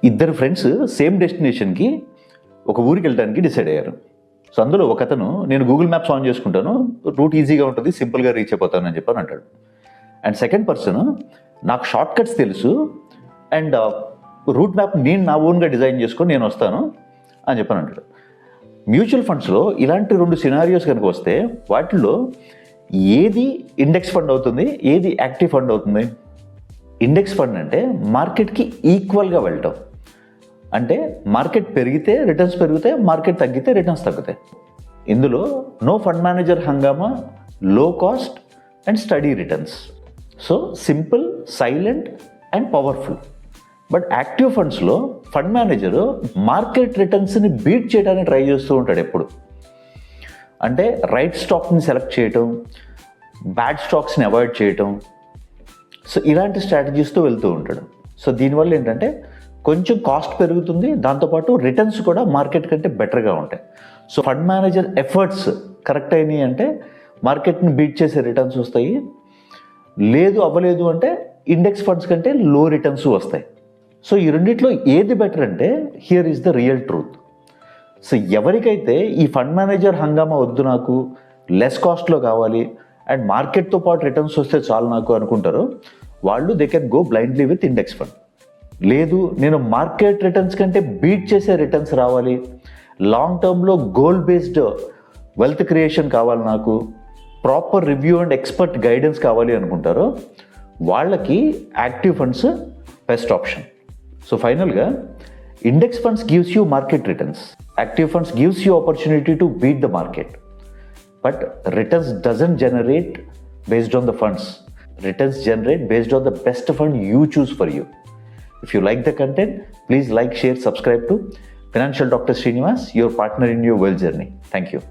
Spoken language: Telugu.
ఇద్దరు ఫ్రెండ్స్ సేమ్ డెస్టినేషన్కి ఒక ఊరికి వెళ్ళడానికి డిసైడ్ అయ్యారు. సో అందులో ఒక అతను నేను గూగుల్ మ్యాప్స్ ఆన్ చేసుకుంటాను, రూట్ ఈజీగా ఉంటుంది, సింపుల్గా రీచ్ అయిపోతాను అని చెప్పని అంటాడు. అండ్ సెకండ్ పర్సన్ నాకు షార్ట్ కట్స్ తెలుసు అండ్ రూట్ మ్యాప్ నేను నా ఓన్గా డిజైన్ చేసుకొని నేను వస్తాను అని చెప్పని అంటాడు. మ్యూచువల్ ఫండ్స్లో ఇలాంటి రెండు సినారియోస్ కనుక వస్తే వాటిల్లో ఏది ఇండెక్స్ ఫండ్ అవుతుంది, ఏది యాక్టివ్ ఫండ్ అవుతుంది? ఇండెక్స్ ఫండ్ అంటే మార్కెట్కి ఈక్వల్గా వెళ్ళటం. అంటే మార్కెట్ పెరిగితే రిటర్న్స్ పెరుగుతాయి, మార్కెట్ తగ్గితే రిటర్న్స్ తగ్గుతాయి. ఇందులో నో ఫండ్ మేనేజర్ హంగామా, లో cost and study returns. So simple, silent and powerful. But active ఫండ్స్లో ఫండ్ మేనేజరు మార్కెట్ రిటర్న్స్ని బీట్ చేయడానికి ట్రై చేస్తూ ఉంటాడు ఎప్పుడు. అంటే రైట్ స్టాక్ని సెలెక్ట్ చేయటం, బ్యాడ్ స్టాక్స్ని అవాయిడ్ చేయటం. సో ఇలాంటి స్ట్రాటజీస్తో వెళ్తూ ఉంటాడు. సో దీనివల్ల ఏంటంటే కొంచెం కాస్ట్ పెరుగుతుంది, దాంతోపాటు రిటర్న్స్ కూడా మార్కెట్ కంటే బెటర్గా ఉంటాయి. So fund manager efforts correct అయినాయి అంటే మార్కెట్ని బీట్ చేసే రిటర్న్స్ వస్తాయి. లేదు అవ్వలేదు అంటే ఇండెక్స్ ఫండ్స్ కంటే లో రిటర్న్స్ వస్తాయి. సో ఈ రెండిట్లో ఏది బెటర్ అంటే here is the real truth. So ఎవరికైతే ఈ ఫండ్ మేనేజర్ హంగామా వద్దు, నాకు లెస్ కాస్ట్లో కావాలి అండ్ మార్కెట్తో పాటు రిటర్న్స్ వస్తే చాలు నాకు అనుకుంటారో వాళ్ళు they can go blindly with index fund. లేదు నేను మార్కెట్ రిటర్న్స్ కంటే బీట్ చేసే రిటర్న్స్ రావాలి, లాంగ్ టర్మ్లో గోల్ బేస్డ్ వెల్త్ క్రియేషన్ కావాలి, నాకు proper review and expert guidance కావాలి అనుకుంటారో వాళ్ళకి active funds best option. So ఫైనల్గా index funds gives you market returns, active funds gives you opportunity to beat the market. But returns doesn't generate based on the funds. Returns generate based on the best fund you choose for you. If you like the content, please like, share, subscribe to Financial Dr. Srinivas, your partner in your wealth journey. Thank you.